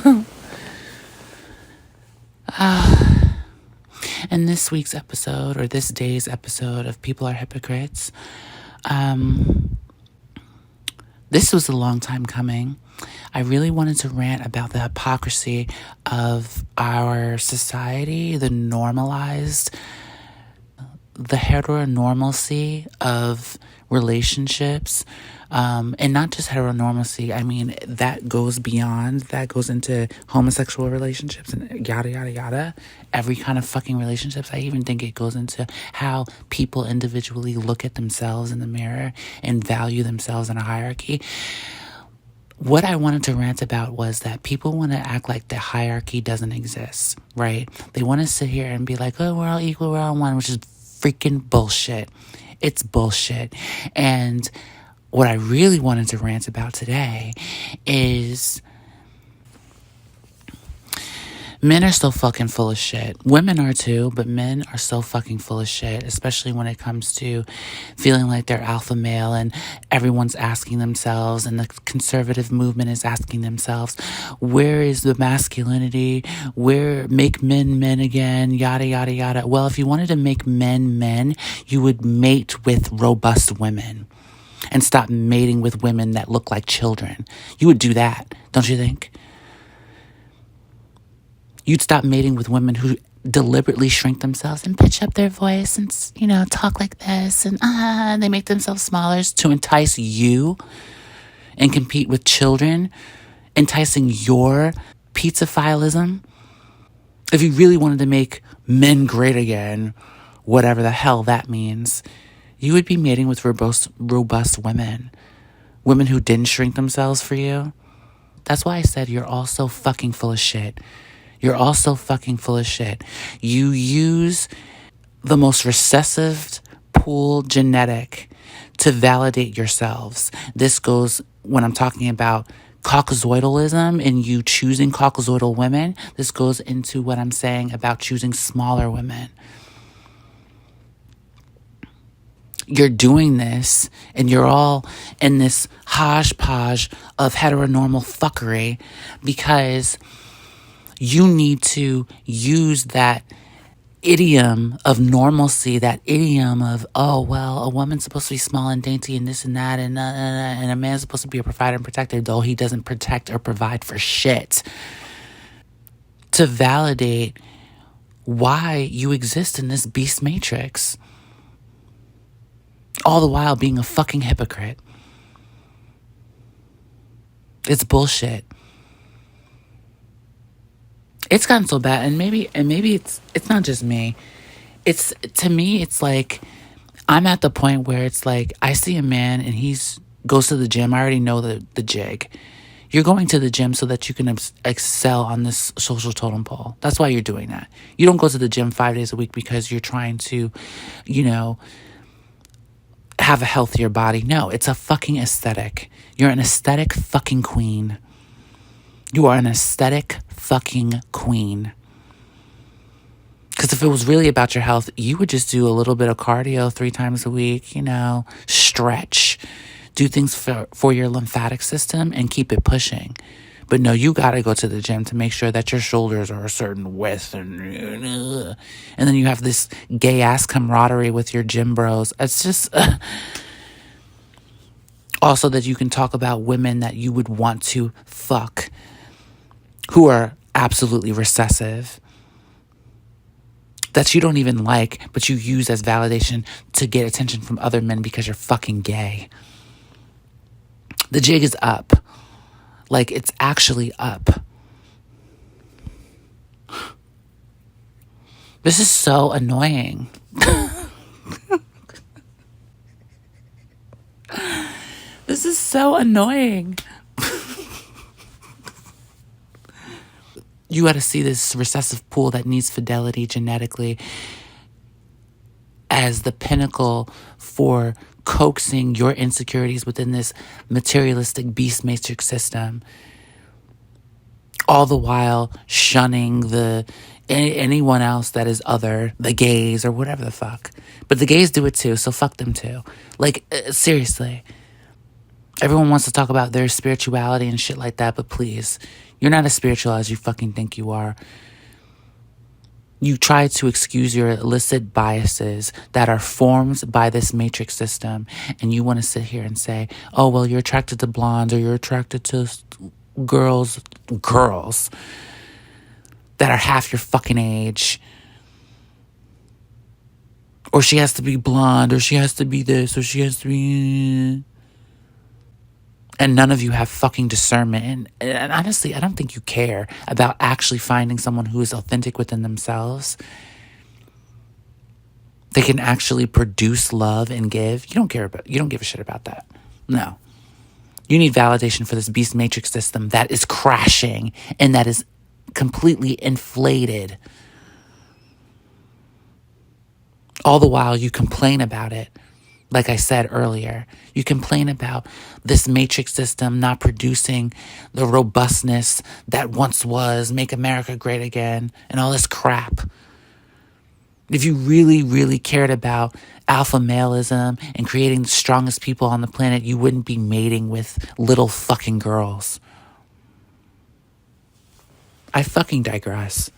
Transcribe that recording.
In this week's episode, or this day's episode of People Are Hypocrites, this was a long time coming. I really wanted to rant about the hypocrisy of our society, the heteronormalcy of relationships, and not just heteronormalcy. I mean, that goes into homosexual relationships and yada, yada, yada. Every kind of fucking relationships. I even think it goes into how people individually look at themselves in the mirror and value themselves in a hierarchy. What I wanted to rant about was that people want to act like the hierarchy doesn't exist, right? They want to sit here and be like, oh, we're all equal, we're all one, which is freaking bullshit. It's bullshit. And what I really wanted to rant about today is men are so fucking full of shit. Women are too, but men are so fucking full of shit, especially when it comes to feeling like they're alpha male, and everyone's asking themselves, and the conservative movement is asking themselves, where is the masculinity? Where make men men again? Yada, yada, yada. Well, if you wanted to make men men, you would mate with robust women and stop mating with women that look like children. You would do that, don't you think? You'd stop mating with women who deliberately shrink themselves and pitch up their voice and, talk like this, and they make themselves smaller to entice you and compete with children, enticing your Pizza-file-ism. If you really wanted to make men great again, whatever the hell that means, you would be mating with robust women who didn't shrink themselves for you. That's why I said you're all so fucking full of shit. You're all so fucking full of shit. You use the most recessive pool genetic to validate yourselves. This goes when I'm talking about Caucasoidalism and you choosing Caucasoidal women. This goes into what I'm saying about choosing smaller women. You're doing this and you're all in this hodgepodge of heteronormal fuckery because you need to use that idiom of normalcy, that idiom of, oh, well, a woman's supposed to be small and dainty and this and that, and a man's supposed to be a provider and protector, though he doesn't protect or provide for shit, to validate why you exist in this beast matrix, all the while being a fucking hypocrite. It's bullshit. It's gotten so bad, and maybe it's not just me. To me, it's like I'm at the point where it's like I see a man and goes to the gym. I already know the jig. You're going to the gym so that you can excel on this social totem pole. That's why you're doing that. You don't go to the gym 5 days a week because you're trying to, have a healthier body. No, it's a fucking aesthetic. You're an aesthetic fucking queen. You are an aesthetic fucking queen. Because if it was really about your health, you would just do a little bit of cardio 3 times a week, stretch, do things for your lymphatic system and keep it pushing. But no, you got to go to the gym to make sure that your shoulders are a certain width. And then you have this gay ass camaraderie with your gym bros. It's just... Also that you can talk about women that you would want to fuck who are absolutely recessive, that you don't even like, but you use as validation to get attention from other men because you're fucking gay. The jig is up. Like, it's actually up. This is so annoying. This is so annoying. You got to see this recessive pool that needs fidelity genetically as the pinnacle for coaxing your insecurities within this materialistic beast matrix system, all the while shunning anyone else that is other, the gays or whatever the fuck. But the gays do it too, so fuck them too. Like, seriously. Everyone wants to talk about their spirituality and shit like that, but please, you're not as spiritual as you fucking think you are. You try to excuse your illicit biases that are formed by this matrix system, and you want to sit here and say, oh, well, you're attracted to blondes, or you're attracted to girls that are half your fucking age, or she has to be blonde, or she has to be this, or she has to be... And none of you have fucking discernment. And honestly, I don't think you care about actually finding someone who is authentic within themselves. They can actually produce love and give. You don't give a shit about that. No. You need validation for this beast matrix system that is crashing and that is completely inflated. All the while you complain about it. Like I said earlier, you complain about this matrix system not producing the robustness that once was, make America great again, and all this crap. If you really, really cared about alpha maleism and creating the strongest people on the planet, you wouldn't be mating with little fucking girls. I fucking digress.